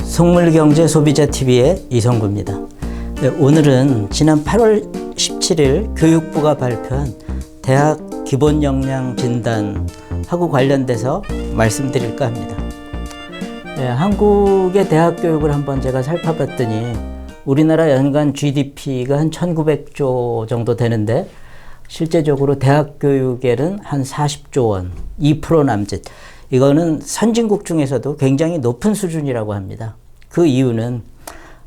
속물경제 소비자TV의 이성구입니다. 네, 오늘은 지난 8월 17일 교육부가 발표한 대학 기본역량진단하고 관련돼서 말씀드릴까 합니다. 네, 한국의 대학 교육을 한번 제가 살펴봤더니 우리나라 연간 GDP가 한 1900조 정도 되는데 실제적으로 대학 교육에는 한 40조 원, 2% 남짓. 이거는 선진국 중에서도 굉장히 높은 수준이라고 합니다. 그 이유는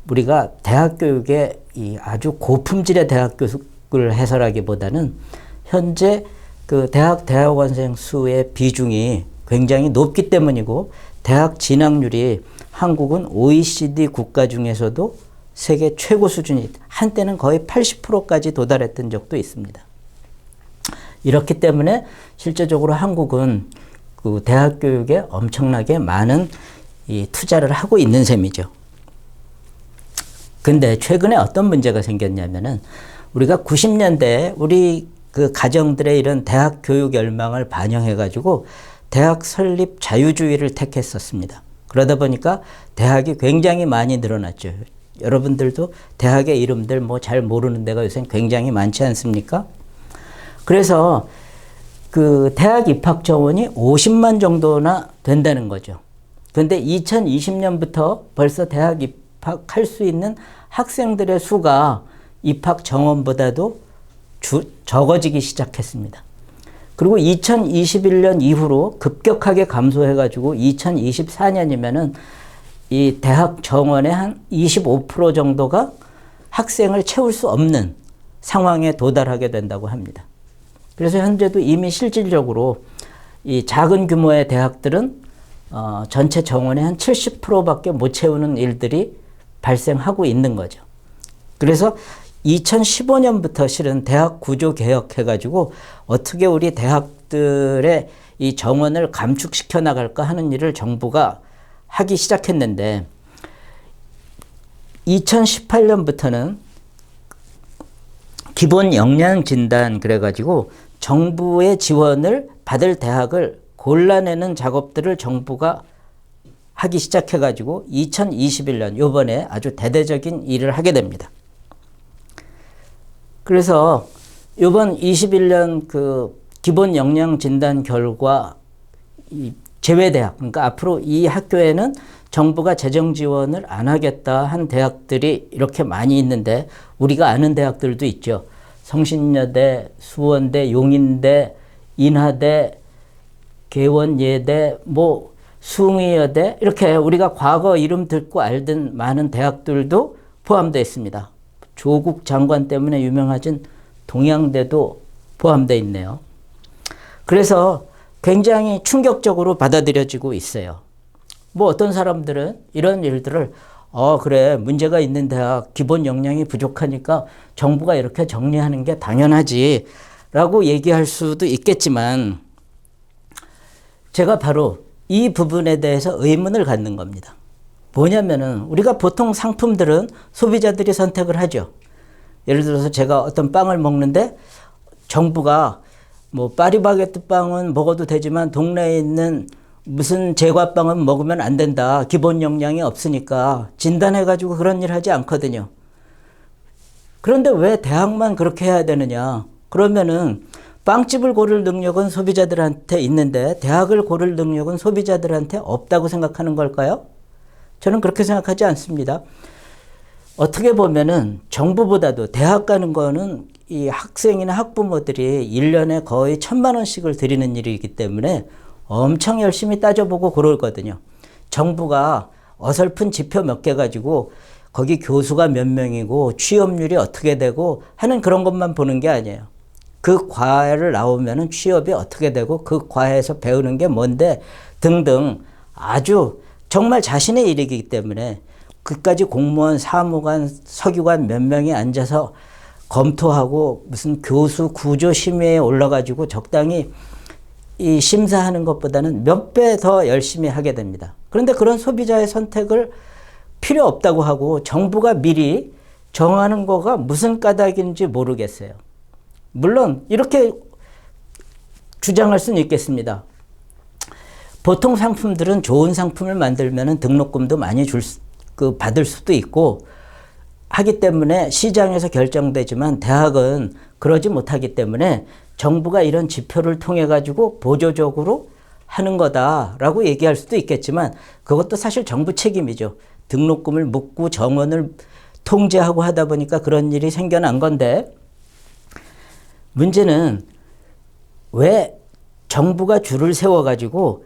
우리가 대학 교육에 이 아주 고품질의 대학 교육을 해서라기보다는 현재 그 대학원생 수의 비중이 굉장히 높기 때문이고 대학 진학률이 한국은 OECD 국가 중에서도 세계 최고 수준이 한때는 거의 80%까지 도달했던 적도 있습니다. 이렇기 때문에 실제적으로 한국은 그 대학 교육에 엄청나게 많은 이 투자를 하고 있는 셈이죠. 근데 최근에 어떤 문제가 생겼냐면은 우리가 90년대에 우리 그 가정들의 이런 대학 교육 열망을 반영해가지고 대학 설립 자유주의를 택했었습니다. 그러다 보니까 대학이 굉장히 많이 늘어났죠. 여러분들도 대학의 이름들 뭐 잘 모르는 데가 요새 굉장히 많지 않습니까? 그래서 그 대학 입학 정원이 50만 정도나 된다는 거죠. 그런데 2020년부터 벌써 대학 입학할 수 있는 학생들의 수가 입학 정원보다도 적어지기 시작했습니다. 그리고 2021년 이후로 급격하게 감소해가지고 2024년이면은 이 대학 정원의 한 25% 정도가 학생을 채울 수 없는 상황에 도달하게 된다고 합니다. 그래서 현재도 이미 실질적으로 이 작은 규모의 대학들은 전체 정원의 한 70%밖에 못 채우는 일들이 발생하고 있는 거죠. 그래서 2015년부터 실은 대학 구조 개혁해가지고 어떻게 우리 대학들의 이 정원을 감축시켜 나갈까 하는 일을 정부가 하기 시작했는데 2018년부터는 기본 역량 진단 그래가지고 정부의 지원을 받을 대학을 골라내는 작업들을 정부가 하기 시작해가지고 2021년 요번에 아주 대대적인 일을 하게 됩니다. 그래서 요번 21년 그 기본 역량 진단 결과 이 제외대학, 그러니까 앞으로 이 학교에는 정부가 재정 지원을 안 하겠다 한 대학들이 이렇게 많이 있는데 우리가 아는 대학들도 있죠. 성신여대, 수원대, 용인대, 인하대, 개원예대, 뭐 숭의여대 이렇게 우리가 과거 이름 듣고 알던 많은 대학들도 포함되어 있습니다. 조국 장관 때문에 유명해진 동양대도 포함되어 있네요. 그래서 굉장히 충격적으로 받아들여지고 있어요. 뭐 어떤 사람들은 이런 일들을 그래 문제가 있는 대학 기본 역량이 부족하니까 정부가 이렇게 정리하는 게 당연하지 라고 얘기할 수도 있겠지만 제가 바로 이 부분에 대해서 의문을 갖는 겁니다. 뭐냐면은 우리가 보통 상품들은 소비자들이 선택을 하죠. 예를 들어서 제가 어떤 빵을 먹는데 정부가 뭐 파리바게뜨 빵은 먹어도 되지만 동네에 있는 무슨 제과빵은 먹으면 안 된다. 기본 역량이 없으니까 진단해가지고 그런 일 하지 않거든요. 그런데 왜 대학만 그렇게 해야 되느냐. 그러면은 빵집을 고를 능력은 소비자들한테 있는데 대학을 고를 능력은 소비자들한테 없다고 생각하는 걸까요? 저는 그렇게 생각하지 않습니다. 어떻게 보면은 정부보다도 대학 가는 거는 이 학생이나 학부모들이 1년에 거의 1,000만 원씩을 들이는 일이기 때문에 엄청 열심히 따져보고 그러거든요. 정부가 어설픈 지표 몇 개 가지고 거기 교수가 몇 명이고 취업률이 어떻게 되고 하는 그런 것만 보는 게 아니에요. 그 과를 나오면은 취업이 어떻게 되고 그 과에서 배우는 게 뭔데 등등 아주 정말 자신의 일이기 때문에 그까지 공무원, 사무관, 석유관 몇 명이 앉아서 검토하고 무슨 교수 구조 심의에 올라가지고 적당히 이 심사하는 것보다는 몇 배 더 열심히 하게 됩니다. 그런데 그런 소비자의 선택을 필요 없다고 하고 정부가 미리 정하는 거가 무슨 까닭인지 모르겠어요. 물론 이렇게 주장할 수는 있겠습니다. 보통 상품들은 좋은 상품을 만들면 등록금도 많이 받을 수도 있고 하기 때문에 시장에서 결정되지만 대학은 그러지 못하기 때문에 정부가 이런 지표를 통해 가지고 보조적으로 하는 거다라고 얘기할 수도 있겠지만 그것도 사실 정부 책임이죠. 등록금을 묻고 정원을 통제하고 하다 보니까 그런 일이 생겨난 건데 문제는 왜 정부가 줄을 세워가지고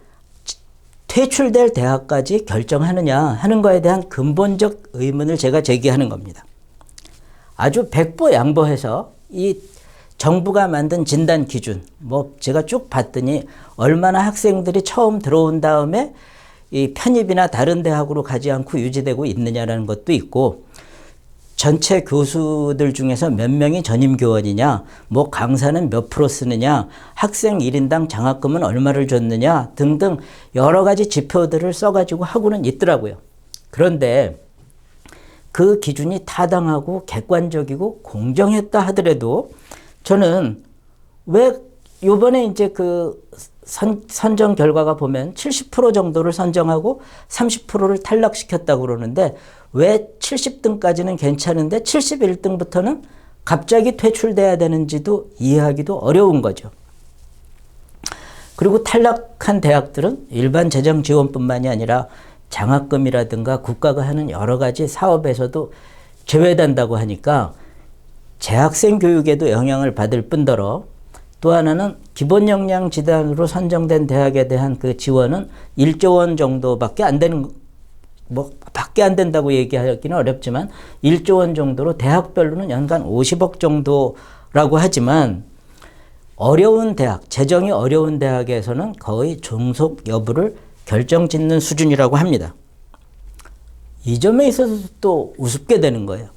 퇴출될 대학까지 결정하느냐 하는 거에 대한 근본적 의문을 제가 제기하는 겁니다. 아주 백보양보해서 이 정부가 만든 진단 기준, 제가 쭉 봤더니 얼마나 학생들이 처음 들어온 다음에 이 편입이나 다른 대학으로 가지 않고 유지되고 있느냐라는 것도 있고 전체 교수들 중에서 몇 명이 전임교원이냐, 강사는 몇 프로 쓰느냐, 학생 1인당 장학금은 얼마를 줬느냐 등등 여러 가지 지표들을 써가지고 하고는 있더라고요. 그런데 그 기준이 타당하고 객관적이고 공정했다 하더라도 저는 왜 요번에 이제 그 선정 결과가 보면 70% 정도를 선정하고 30%를 탈락시켰다고 그러는데 왜 70등까지는 괜찮은데 71등부터는 갑자기 퇴출돼야 되는지도 이해하기도 어려운 거죠. 그리고 탈락한 대학들은 일반 재정 지원뿐만이 아니라 장학금이라든가 국가가 하는 여러 가지 사업에서도 제외된다고 하니까 재학생 교육에도 영향을 받을 뿐더러 또 하나는 기본 역량 지단으로 선정된 대학에 대한 그 지원은 1조 원 정도밖에 안 되는, 밖에 안 된다고 얘기하기는 어렵지만 1조 원 정도로 대학별로는 연간 50억 정도라고 하지만 어려운 대학, 재정이 어려운 대학에서는 거의 종속 여부를 결정짓는 수준이라고 합니다. 이 점에 있어서 또 우습게 되는 거예요.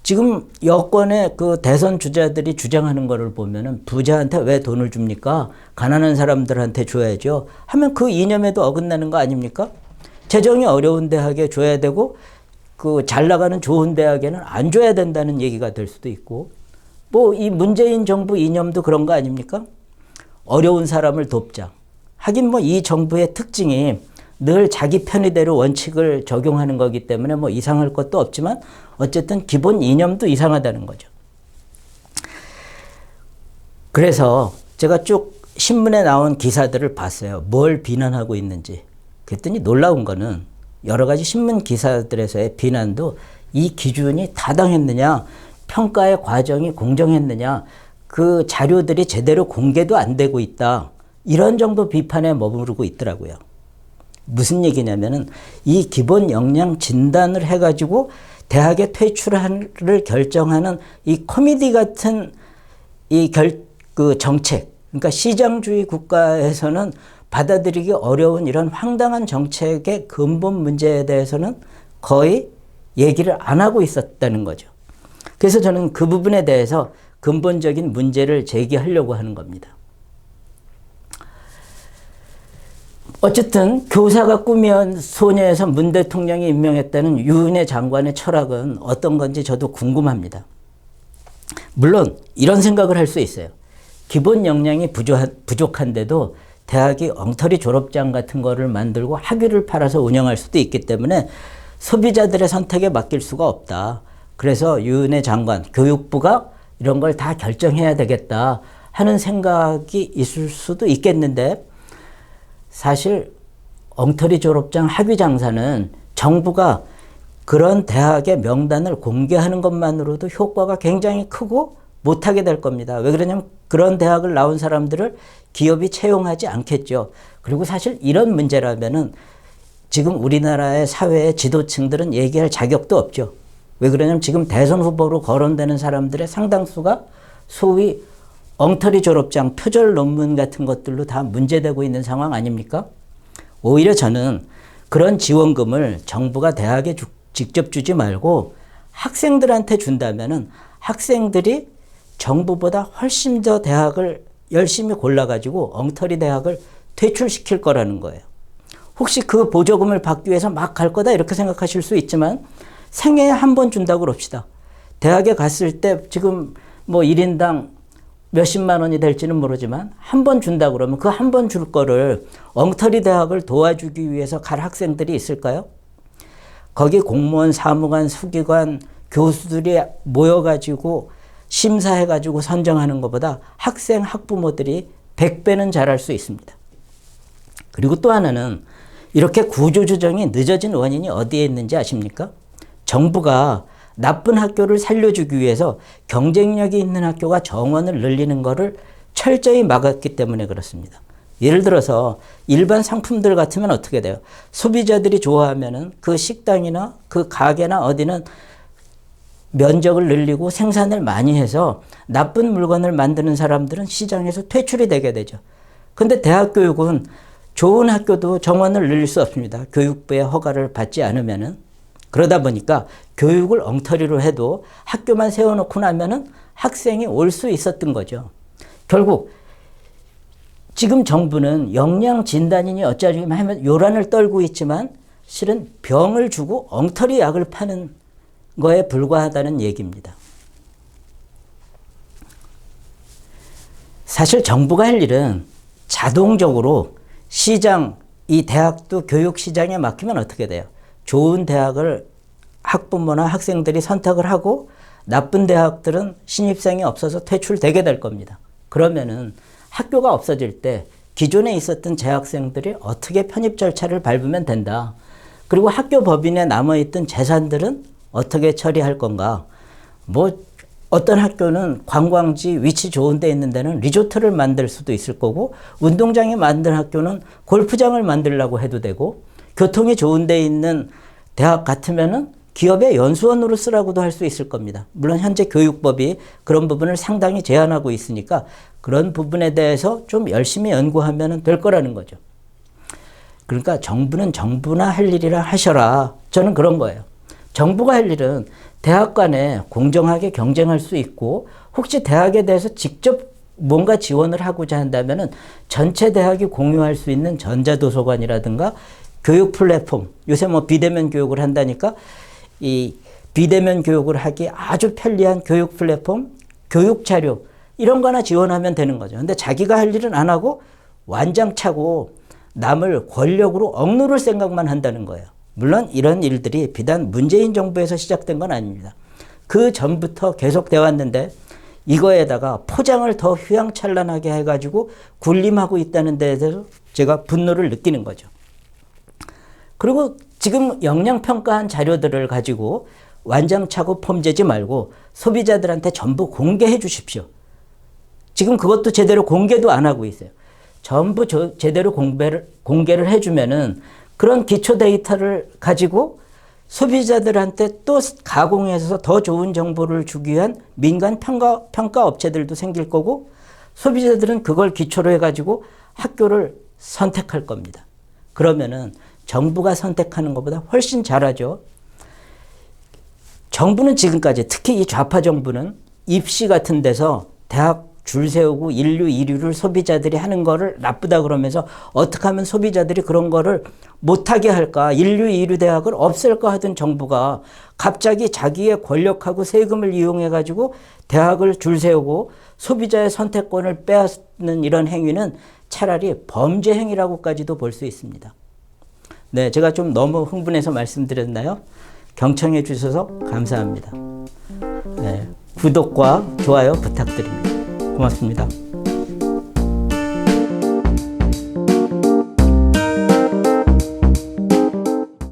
지금 여권의 그 대선 주자들이 주장하는 거를 보면은 부자한테 왜 돈을 줍니까? 가난한 사람들한테 줘야죠. 하면 그 이념에도 어긋나는 거 아닙니까? 재정이 어려운 대학에 줘야 되고 그 잘 나가는 좋은 대학에는 안 줘야 된다는 얘기가 될 수도 있고 이 문재인 정부 이념도 그런 거 아닙니까? 어려운 사람을 돕자. 하긴 이 정부의 특징이 늘 자기 편의대로 원칙을 적용하는 거기 때문에 이상할 것도 없지만 어쨌든 기본 이념도 이상하다는 거죠. 그래서 제가 쭉 신문에 나온 기사들을 봤어요. 뭘 비난하고 있는지. 그랬더니 놀라운 거는 여러 가지 신문 기사들에서의 비난도 이 기준이 타당했느냐, 평가의 과정이 공정했느냐, 그 자료들이 제대로 공개도 안 되고 있다. 이런 정도 비판에 머무르고 있더라고요. 무슨 얘기냐면은 이 기본 역량 진단을 해가지고 대학의 퇴출을 결정하는 이 코미디 같은 그 정책, 그러니까 시장주의 국가에서는 받아들이기 어려운 이런 황당한 정책의 근본 문제에 대해서는 거의 얘기를 안 하고 있었다는 거죠. 그래서 저는 그 부분에 대해서 근본적인 문제를 제기하려고 하는 겁니다. 어쨌든 교사가 꿈이었 소녀에서 문 대통령이 임명했다는 유은혜 장관의 철학은 어떤 건지 저도 궁금합니다. 물론 이런 생각을 할 수 있어요. 기본 역량이 부족한데도 대학이 엉터리 졸업장 같은 거를 만들고 학위를 팔아서 운영할 수도 있기 때문에 소비자들의 선택에 맡길 수가 없다. 그래서 유은혜 장관, 교육부가 이런 걸 다 결정해야 되겠다 하는 생각이 있을 수도 있겠는데 사실 엉터리 졸업장 학위 장사는 정부가 그런 대학의 명단을 공개하는 것만으로도 효과가 굉장히 크고 못하게 될 겁니다. 왜 그러냐면 그런 대학을 나온 사람들을 기업이 채용하지 않겠죠. 그리고 사실 이런 문제라면은 지금 우리나라의 사회의 지도층들은 얘기할 자격도 없죠. 왜 그러냐면 지금 대선 후보로 거론되는 사람들의 상당수가 소위 엉터리 졸업장, 표절 논문 같은 것들로 다 문제되고 있는 상황 아닙니까? 오히려 저는 그런 지원금을 정부가 대학에 직접 주지 말고 학생들한테 준다면은 학생들이 정부보다 훨씬 더 대학을 열심히 골라가지고 엉터리 대학을 퇴출시킬 거라는 거예요. 혹시 그 보조금을 받기 위해서 막 갈 거다 이렇게 생각하실 수 있지만 생애에 한 번 준다고 그럽시다. 대학에 갔을 때 지금 1인당 몇십만 원이 될지는 모르지만 한 번 준다 그러면 그 한 번 줄 거를 엉터리 대학을 도와주기 위해서 갈 학생들이 있을까요? 거기 공무원, 사무관, 수기관, 교수들이 모여가지고 심사해가지고 선정하는 것보다 학생, 학부모들이 100배는 잘할 수 있습니다. 그리고 또 하나는 이렇게 구조조정이 늦어진 원인이 어디에 있는지 아십니까? 정부가 나쁜 학교를 살려주기 위해서 경쟁력이 있는 학교가 정원을 늘리는 것을 철저히 막았기 때문에 그렇습니다. 예를 들어서 일반 상품들 같으면 어떻게 돼요? 소비자들이 좋아하면은 그 식당이나 그 가게나 어디는 면적을 늘리고 생산을 많이 해서 나쁜 물건을 만드는 사람들은 시장에서 퇴출이 되게 되죠. 근데 대학교육은 좋은 학교도 정원을 늘릴 수 없습니다. 교육부의 허가를 받지 않으면은. 그러다 보니까 교육을 엉터리로 해도 학교만 세워놓고 나면은 학생이 올 수 있었던 거죠. 결국 지금 정부는 영양 진단이니 어쩌니 하면 요란을 떨고 있지만 실은 병을 주고 엉터리 약을 파는 거에 불과하다는 얘기입니다. 사실 정부가 할 일은 자동적으로 시장, 이 대학도 교육 시장에 맡기면 어떻게 돼요? 좋은 대학을 학부모나 학생들이 선택을 하고 나쁜 대학들은 신입생이 없어서 퇴출되게 될 겁니다. 그러면은 학교가 없어질 때 기존에 있었던 재학생들이 어떻게 편입 절차를 밟으면 된다. 그리고 학교 법인에 남아있던 재산들은 어떻게 처리할 건가. 뭐 어떤 학교는 관광지 위치 좋은 데 있는 데는 리조트를 만들 수도 있을 거고 운동장에 만든 학교는 골프장을 만들려고 해도 되고 교통이 좋은 데 있는 대학 같으면은 기업의 연수원으로 쓰라고도 할 수 있을 겁니다. 물론 현재 교육법이 그런 부분을 상당히 제한하고 있으니까 그런 부분에 대해서 좀 열심히 연구하면 될 거라는 거죠. 그러니까 정부는 정부나 할 일이라 하셔라. 저는 그런 거예요. 정부가 할 일은 대학 간에 공정하게 경쟁할 수 있고 혹시 대학에 대해서 직접 뭔가 지원을 하고자 한다면은 전체 대학이 공유할 수 있는 전자도서관이라든가 교육 플랫폼, 요새 뭐 비대면 교육을 한다니까 이 비대면 교육을 하기 아주 편리한 교육 플랫폼, 교육 자료 이런 거나 지원하면 되는 거죠. 근데 자기가 할 일은 안 하고 완장차고 남을 권력으로 억누를 생각만 한다는 거예요. 물론 이런 일들이 비단 문재인 정부에서 시작된 건 아닙니다. 그 전부터 계속돼 왔는데 이거에다가 포장을 더 휘황찬란하게 해가지고 군림하고 있다는 데에 대해서 제가 분노를 느끼는 거죠. 그리고 지금 영양평가한 자료들을 가지고 완장차고 폼재지 말고 소비자들한테 전부 공개해 주십시오. 지금 그것도 제대로 공개도 안 하고 있어요. 전부 제대로 공개를 해주면은 그런 기초 데이터를 가지고 소비자들한테 또 가공해서 더 좋은 정보를 주기 위한 민간 평가 업체들도 생길 거고 소비자들은 그걸 기초로 해가지고 학교를 선택할 겁니다. 그러면은 정부가 선택하는 것보다 훨씬 잘하죠. 정부는 지금까지 특히 이 좌파 정부는 입시 같은 데서 대학 줄 세우고 인류 2류를 소비자들이 하는 거를 나쁘다 그러면서 어떻게 하면 소비자들이 그런 거를 못하게 할까, 인류 2류 대학을 없앨까 하던 정부가 갑자기 자기의 권력하고 세금을 이용해 가지고 대학을 줄 세우고 소비자의 선택권을 빼앗는 이런 행위는 차라리 범죄 행위라고까지도 볼 수 있습니다. 네, 제가 좀 너무 흥분해서 말씀드렸나요? 경청해 주셔서 감사합니다. 네, 구독과 좋아요 부탁드립니다. 고맙습니다.